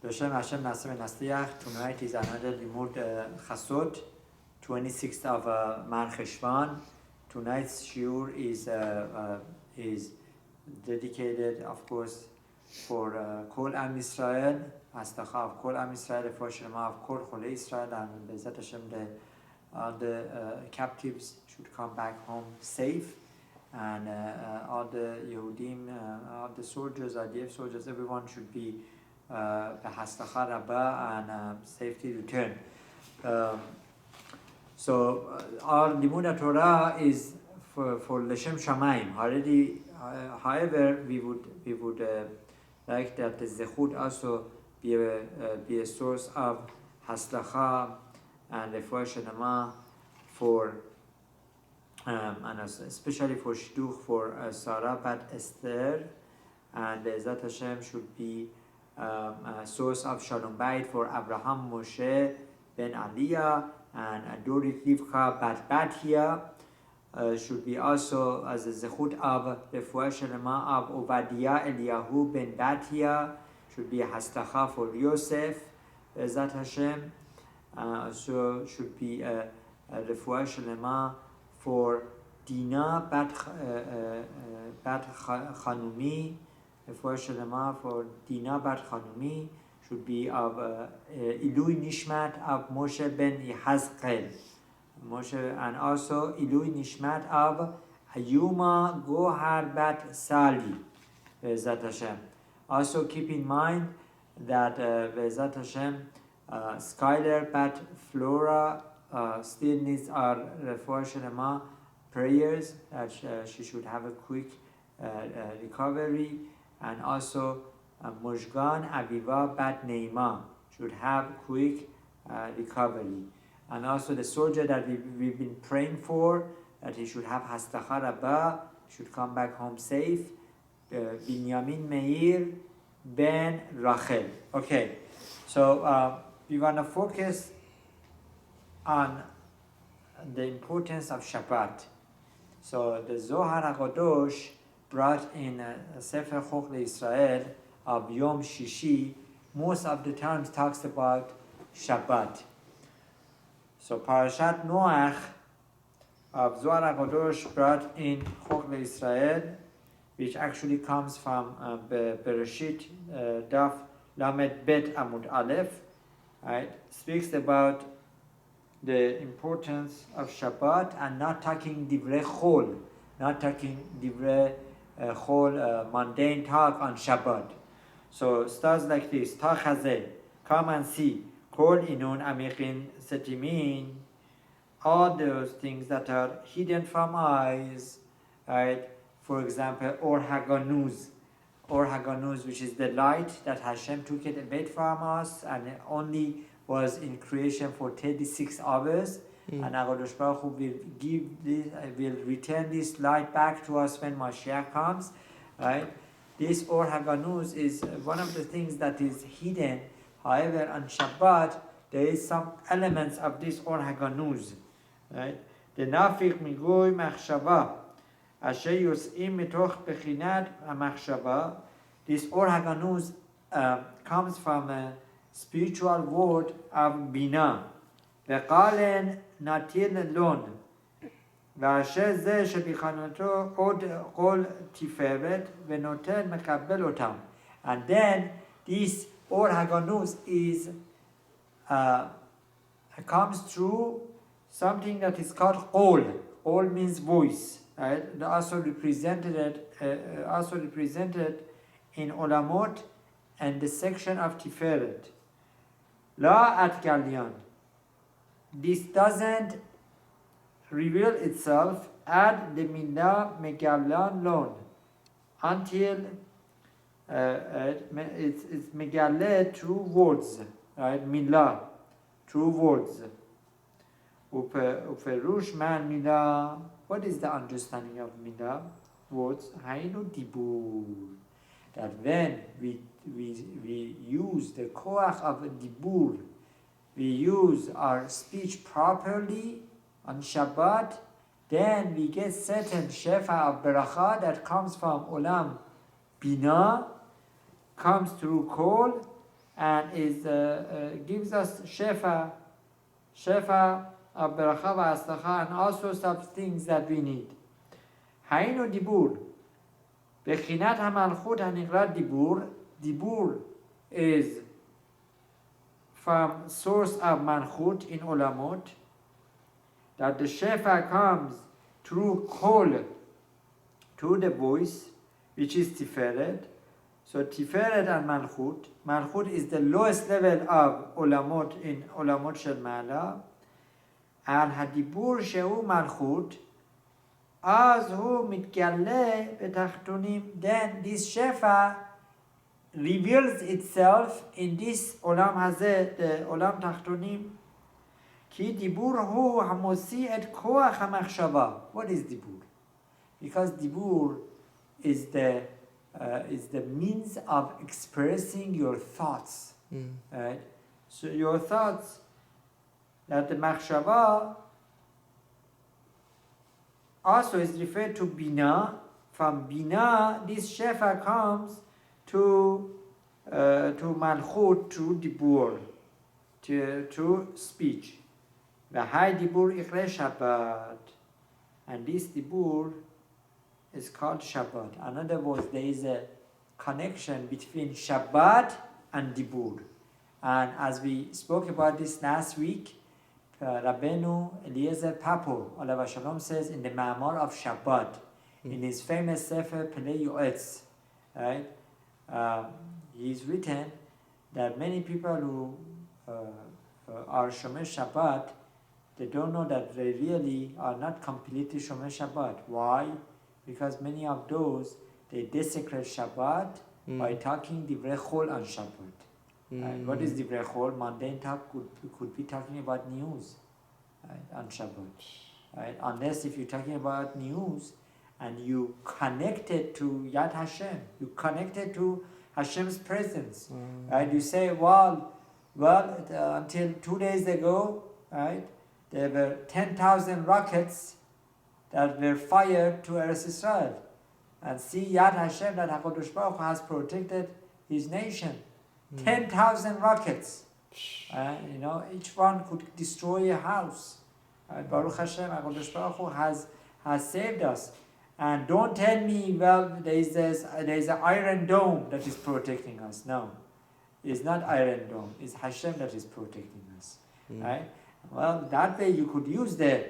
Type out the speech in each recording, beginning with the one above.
L'Shem Hashem Nassim Nastiach. Tonight is another Limud Chasot, 26th of Mar Cheshvan. Tonight's shiur is dedicated, of course, for Kol Am Yisrael, Hastacha of Kol Am Yisrael, for Shlema of Kol Chole Yisrael, and Bezat Hashem, the captives should come back home safe, and all the Yehudim, all the soldiers, IDF soldiers, everyone should be Hastacha Rabbah and safety return. So our Limud Torah is for L'Shem Shamayim. Already, however, we would like that the Zechut also be a source of Haslacha and Refuah Shlema for and especially for Shidduch for Sarah Bat Esther, and Zat Hashem should be a source of Shalom Bayit for Abraham Moshe Ben Aliyah, and Dorit Rivka Bat Batia should be also as a zechut of Refuah Shlema of Obadiah Eliyahu Ben Batia, should be a hastacha for Yosef Zat Hashem. So should be a Refuah Shlema for Dina Bat Chanumi. Refuah Shlema for Dina Bat Chanumi should be of Ilui Nishmat of Moshe Ben Yehazkel. Moshe, and also Ilui Nishmat of Ayuma Gohar Bat Sali. Bezat Hashem. Also keep in mind that Bezat Hashem, Skylar Bat Flora still needs our Refuah Shlema prayers, that she should have a quick recovery, and also Mushgan Aviva Bat Neima should have quick recovery. And also the soldier that we've been praying for, that he should have Hastacha Rabbah, should come back home safe. Binyamin Meir Ben Rachel. Okay, so we want to focus on the importance of Shabbat. So the Zohar Hakkadosh brought in Sefer Chok Israel of Yom Shishi, most of the times talks about Shabbat. So Parashat Noach of Zohar Hakkadosh brought in Chok Israel, which actually comes from Bereshit Daf Lamed Bet Amud Aleph, right? Speaks about the importance of Shabbat and not talking divrei chol, not talking divrei chol, mundane talk on Shabbat. So it starts like this: Tachazeh, come and see. Kol inun amikin setimin, all those things that are hidden from eyes, right? For example, Or Haganuz, which is the light that Hashem took it away from us, and it only was in creation for 36 hours. And HaKadosh Baruch Hu will give this, will return this light back to us when Mashiach comes, right? This Or Haganuz is one of the things that is hidden. However, on Shabbat, there is some elements of this Or Haganuz, right? The Nafik Migoy Machshava, Asher Yos'im Mitoch Bechinat HaMachshava. This Or Haganuz comes from a spiritual word of Bina. Ve'qalen natil lon. Ve'asher zeh shebichanoto od kol tiferet ve'noten mekabel otam. And then this Or Haganuz is comes through something that is called Qol. Qol means voice. Right? Also represented in Olamot and the section of Tiferet. La at Galyan. This doesn't reveal itself ad the Milah Megalan Lon until it's Megaleh through words, right? Milah, through words. Uperush man Milah. What is the understanding of Milah? Words. Hainu Dibur. That when we use the koach of Dibur, we use our speech properly on Shabbat, then we get certain shefa of beracha that comes from Olam Bina, comes through Kol, and gives us shefa of beracha v'aslacha, and all sorts of things that we need. Haynu dibur. Bechinat hamalchut hanigrat dibur. Dibur is from source of malchut in olamot, that the shefa comes through kol, through the voice, which is tiferet. So tiferet and malchut. Malchut is the lowest level of olamot in olamot shel ma'ala. And hadibur shehu malchut, az hu mitgale betachtonim. Then this shefa reveals itself in this olam hazeh, the olam tachtonim. Ki dibur hu hamosi et koach hamachshava. What is dibur? Because dibur is the means of expressing your thoughts, right? So your thoughts, that the machshava also is referred to bina. From bina, this shefa comes to malchut, to dibur, to speech. V'hai dibur ikre Shabbat, and this dibur is called Shabbat. In other words, there is a connection between Shabbat and dibur. And as we spoke about this last week, Rabbeinu Eliezer Papo, Alav Shalom, says in the Ma'amar of Shabbat, in his famous Sefer Pelei Yoetz, right? He's written that many people who are Shomer Shabbat, they don't know that they really are not completely Shomer Shabbat. Why? Because many of those, they desecrate Shabbat by talking divrei chol on Shabbat. Right? What is divrei chol? Mundane talk could be talking about news, right, on Shabbat. Right? Unless if you're talking about news and you connect it to Yad Hashem, you connect it to Hashem's presence. Right? You say, well, until 2 days ago, right, there were 10,000 rockets that were fired to Eretz Israel. And see Yad Hashem, that Hakkadosh Baruch Hu has protected his nation. 10,000 rockets. Each one could destroy a house. Baruch Hashem, Hakkadosh Baruch Hu has saved us. And don't tell me, well, there is an iron dome that is protecting us. No, it's not iron dome. It's Hashem that is protecting us. Right? Well, that way you could use the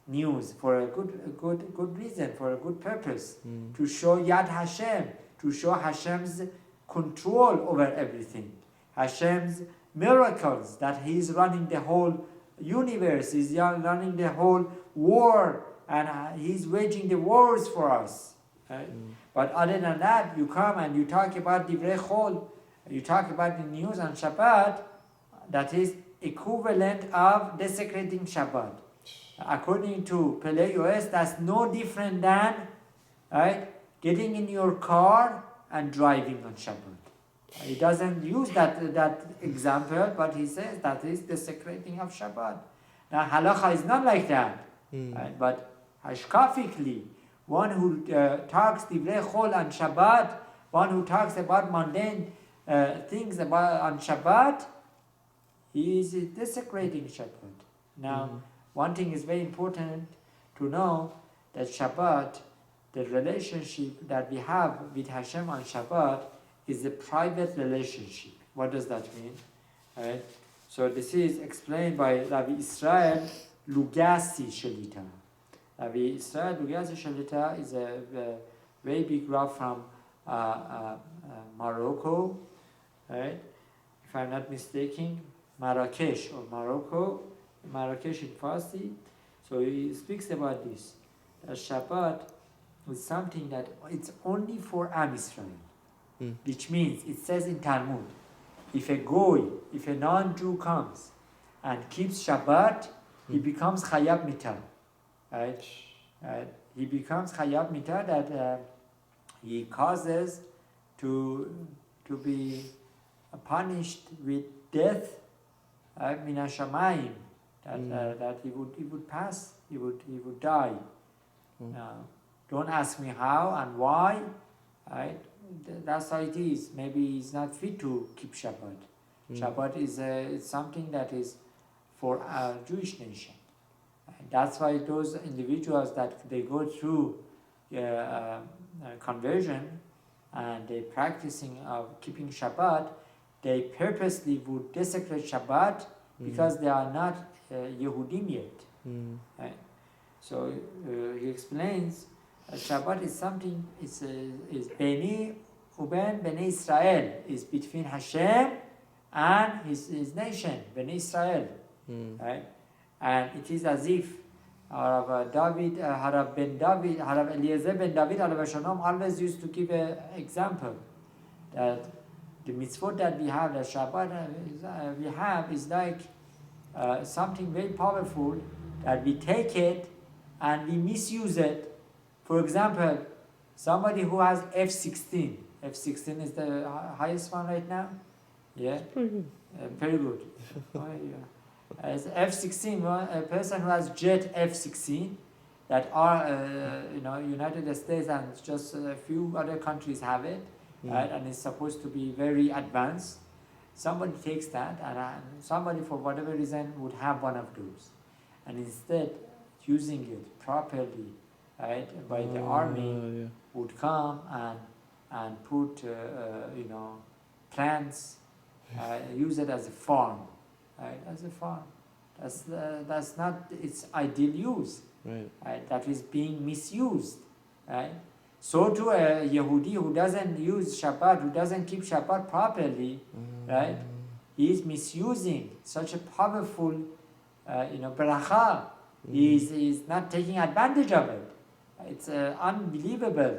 news for a good reason, for a good purpose, to show Yad Hashem, to show Hashem's control over everything, Hashem's miracles, that He is running the whole universe, He's running the whole war, and He's waging the wars for us. Right? But other than that, you come and you talk about divrei chol, you talk about the news on Shabbat, that is equivalent of desecrating Shabbat. According to Pelei Yoetz, that's no different than, right, getting in your car and driving on Shabbat. He doesn't use that example, but he says that is desecrating of Shabbat. Now halacha is not like that, right? But hashkafically, one who talks divrei chol on Shabbat, one who talks about mundane things on Shabbat, he is desecrating Shabbat. Now, one thing is very important to know, that Shabbat, the relationship that we have with Hashem on Shabbat, is a private relationship. What does that mean? Right? So this is explained by Rabbi Israel Lugassi Shelita. Rabbi Israel Lugassi Shelita is a very big Rav from Morocco, right? If I'm not mistaken, Marrakesh or Morocco, Marrakesh in Farsi. So he speaks about this, that Shabbat is something that it's only for Am Israel, which means, it says in Talmud, if a goy, if a non-Jew comes and keeps Shabbat, he becomes Chayab Mitah, right? He becomes Chayab Mitah, that he causes to be punished with death, min hashamayim, that he would pass, he would die. Now, don't ask me how and why, right? that's how it is. Maybe he's not fit to keep Shabbat. Shabbat is it's something that is for our Jewish nation. And that's why those individuals that they go through conversion and they practicing of keeping Shabbat, they purposely would desecrate Shabbat because they are not Yehudim yet. Right? So he explains Shabbat is something, is Beni Uben Bnei Israel, is between Hashem and his nation, Bnei Israel. Right? And it is as if Harav Eliezer ben David alav shalom always used to give an example that the mitzvot that we have, the Shabbat we have, is like something very powerful that we take it and we misuse it. For example, somebody who has F16. F16 is the highest one right now. Yeah, very good. As F16, a person who has jet F16 that are United States and just a few other countries have it, right? And it's supposed to be very advanced. Somebody takes that, and somebody for whatever reason would have one of those, and instead using it properly, right, by the army, would come and put plants, use it as a farm. Right, as a farm, that's not its ideal use. Right, that is being misused. Right, so to a Yehudi who doesn't use Shabbat, who doesn't keep Shabbat properly, right, he is misusing such a powerful, bracha. He is not taking advantage of it. It's unbelievable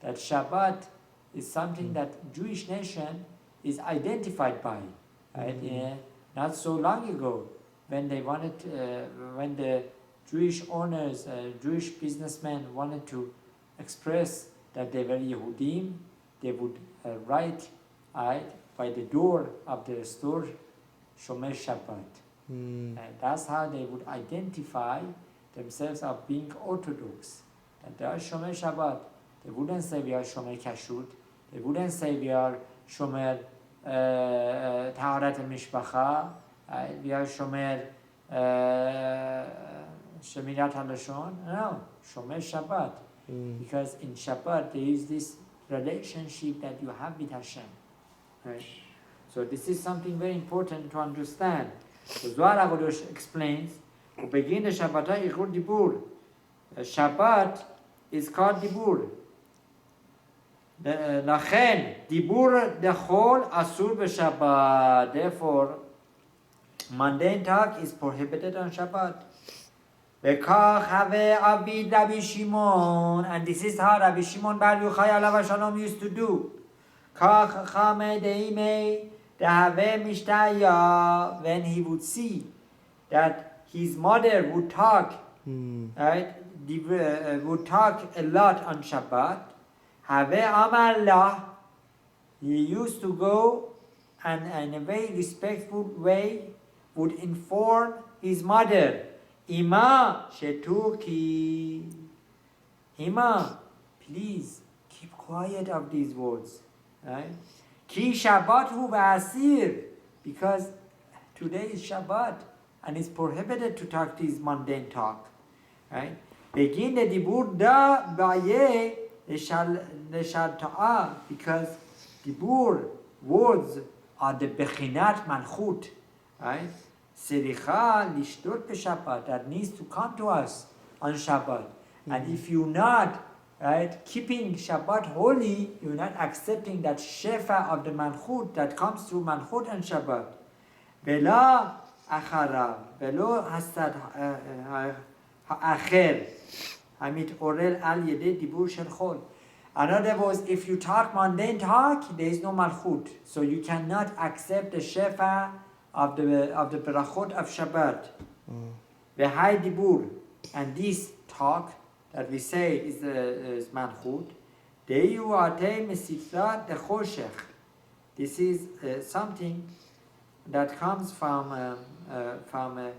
that Shabbat is something that Jewish nation is identified by. Right. Not so long ago, when they wanted, when the Jewish owners, Jewish businessmen wanted to express that they were Yehudim, they would write by the door of their store, Shomer Shabbat. And that's how they would identify themselves of being Orthodox. That they are Shomer Shabbat. They wouldn't say we are Shomer Kashrut. They wouldn't say we are Shomer Taharat al-Mishpacha, we are Shomer Shemirat al-Lashon. No, Shomer Shabbat. Because in Shabbat there is this relationship that you have with Hashem. Right? So this is something very important to understand. So Zohar Hakkadosh explains, begin the Shabbat Ichur Dibur. Shabbat is called Dibur. לכן, דיבור דחול אסור בשבת. Therefore, mundane talk is prohibited on Shabbat. וכך הווה עביד רבי שמעון, and this is how Rabbi Shimon bar Yochai alav shalom used to do. כך חכמי דאימי דהווה משתהיה, when he would see that his mother would talk, right, would talk a lot on Shabbat. Have Amallah, he used to go and in a very respectful way would inform his mother, Ima Shetuki. Ima, please keep quiet of these words. Right? Ki Shabbat hu v'asir, because today is Shabbat and it's prohibited to talk these mundane talk. Right? Begin the dibur da baye. Because dibur, words, are the bechinat malchut, right? Sericha lishdot b'Shabbat, that needs to come to us on Shabbat. And if you're not, right, keeping Shabbat holy, you're not accepting that shefa of the malchut that comes through malchut and Shabbat. Vela acharav, velo hasad acher. Hamit orel al yedei dibur shel chol. In other words, if you talk mundane talk, there is no malchut, so you cannot accept the shefa of the berachot of Shabbat. V'hai dibur, and this talk that we say is malchut. Deyu atei mesifrat dechoshech. This is something that comes from a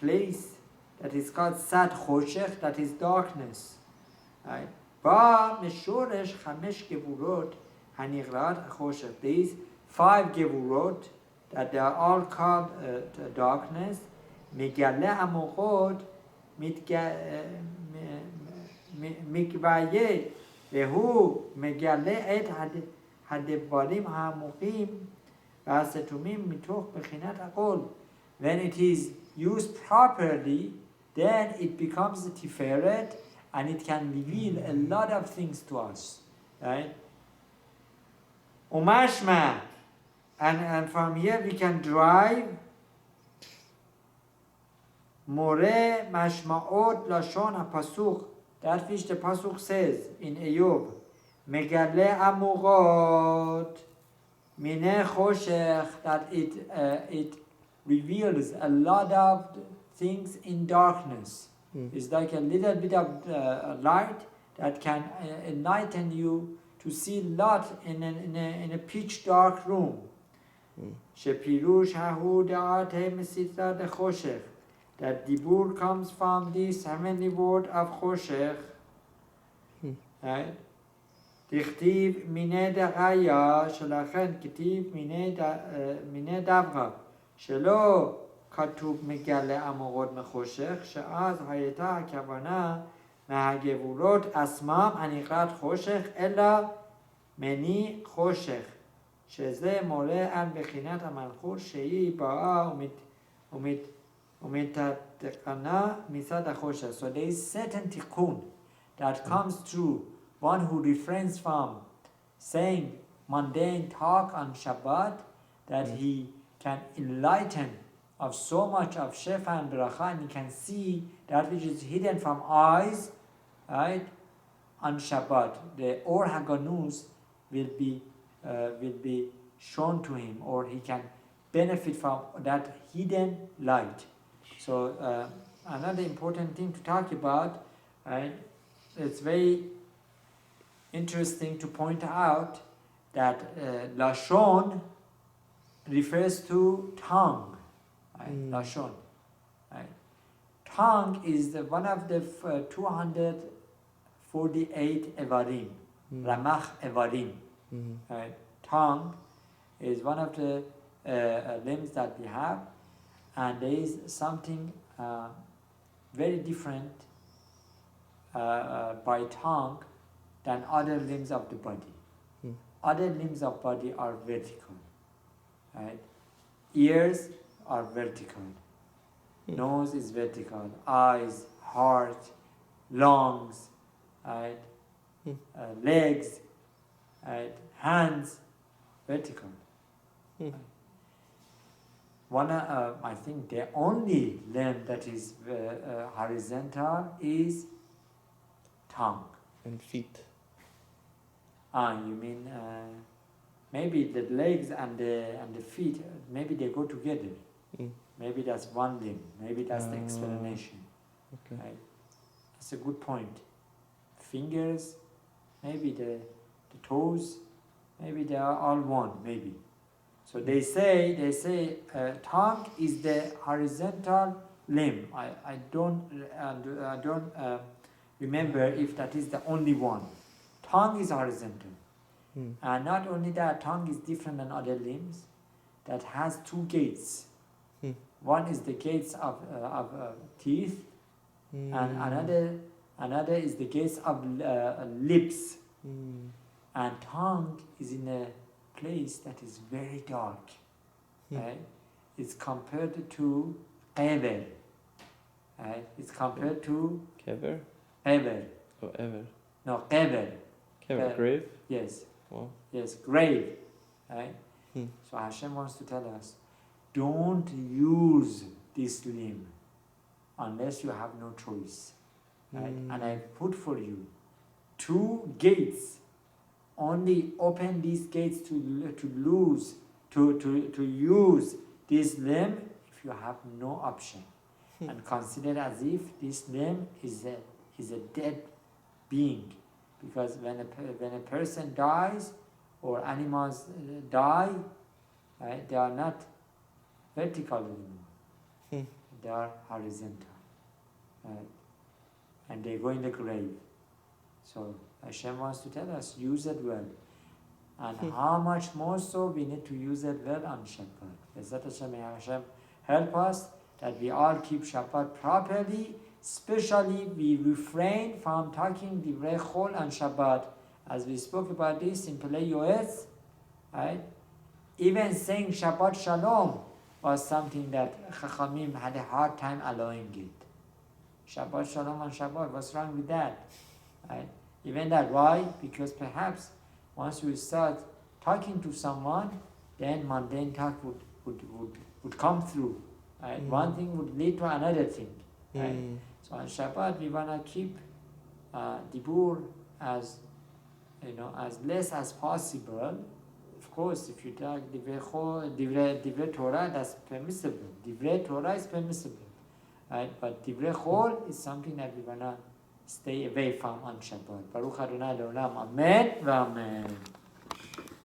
place that is called Sad Choshech, that is darkness. Right? Ba Meshoresh Chamesh Gevurot Hanigrat Choshech. These 5 Gevurot, that they are all called darkness. Megale Amochot Mikvaye Vehu Megale Et Hadevarim Hamukim Vasetumim Mitoch Bechinat Akol. When it is used properly, then it becomes a Tiferet and it can reveal a lot of things to us. Right? Umashma. And from here we can derive More Mashma'ot Lashon HaPasuk, that which the Pasuk says in Eyob, Megale Amugot Mine Choshech, that it reveals a lot of things in darkness. It's like a little bit of light that can enlighten you to see a lot in a pitch dark room. Shepirush Hahu Da'ate Mesitra de Choshech, that Dibur comes from this heavenly word of Choshech. Right? Tichtiv Mine Da'aya Shalachan Kitiv Mine Davra Shelo Katub Megale Amorot Mechoshech She'az Hayeta HaKavana מהגבולות עצמם הנקראת חושך, אלא מני חושך, שזה מורה על בחינת המלכות שהיא באה ומתתקנה מצד החושך. So there is certain tikkun that comes through one who refrains from saying mundane talk on Shabbat, that he can enlighten of so much of Shefa and Bracha, and he can see that which is hidden from eyes, right, on Shabbat. The Or Haganuz will be shown to him, or he can benefit from that hidden light. So another important thing to talk about, right, it's very interesting to point out that Lashon refers to tongue, right? Lashon, right? Tongue is one of the 248 Evarim, Ramach Evarim. Right? Tongue is one of the limbs that we have, and there is something very different by tongue than other limbs of the body. Other limbs of body are vertical, right? Ears are vertical, nose is vertical, eyes, heart, lungs, right? Legs, right? Hands, vertical. One, I think the only limb that is horizontal is tongue. And feet. You mean maybe the legs and the feet, maybe they go together. Maybe that's one limb. Maybe that's the explanation. Okay. Right? That's a good point. Fingers, maybe the toes, maybe they are all one, maybe. So they say tongue is the horizontal limb. I don't remember if that is the only one. Tongue is horizontal. And not only that, tongue is different than other limbs, that has 2 gates. One is the gates of teeth, and another is the gates of lips. And tongue is in a place that is very dark. Right? It's compared to ever. Right? It's compared to Kever? ever. Or ever? No, ever. Kever, grave? Yes. Wow. Yes, grave. Right? So Hashem wants to tell us, don't use this limb unless you have no choice. Right? And I put for you 2 gates. Only open these gates to use this limb if you have no option. And consider as if this limb is a dead being. Because when a person dies or animals die, right, they are not vertical anymore. They are horizontal. Right? And they go in the grave. So Hashem wants to tell us, use it well. And how much more so we need to use it well on Shabbat. Bezat Hashem, may Hashem help us that we all keep Shabbat properly, especially we refrain from talking divrei chol on Shabbat. As we spoke about this in Pelei Yoetz, right? Even saying Shabbat Shalom was something that Chachamim had a hard time allowing it. Shabbat Shalom on Shabbat, what's wrong with that? Right? Even that, why? Because perhaps once you start talking to someone, then mundane talk would come through. Right? One thing would lead to another thing. Right? So on Shabbat, we wanna keep dibur as less as possible. Of course, if you talk divrei Torah, that's permissible. Divrei Torah is permissible, right? But divrei chol is something that we wanna stay away from on Shabbat. Baruch Adonai Leolam. Amen. Amen.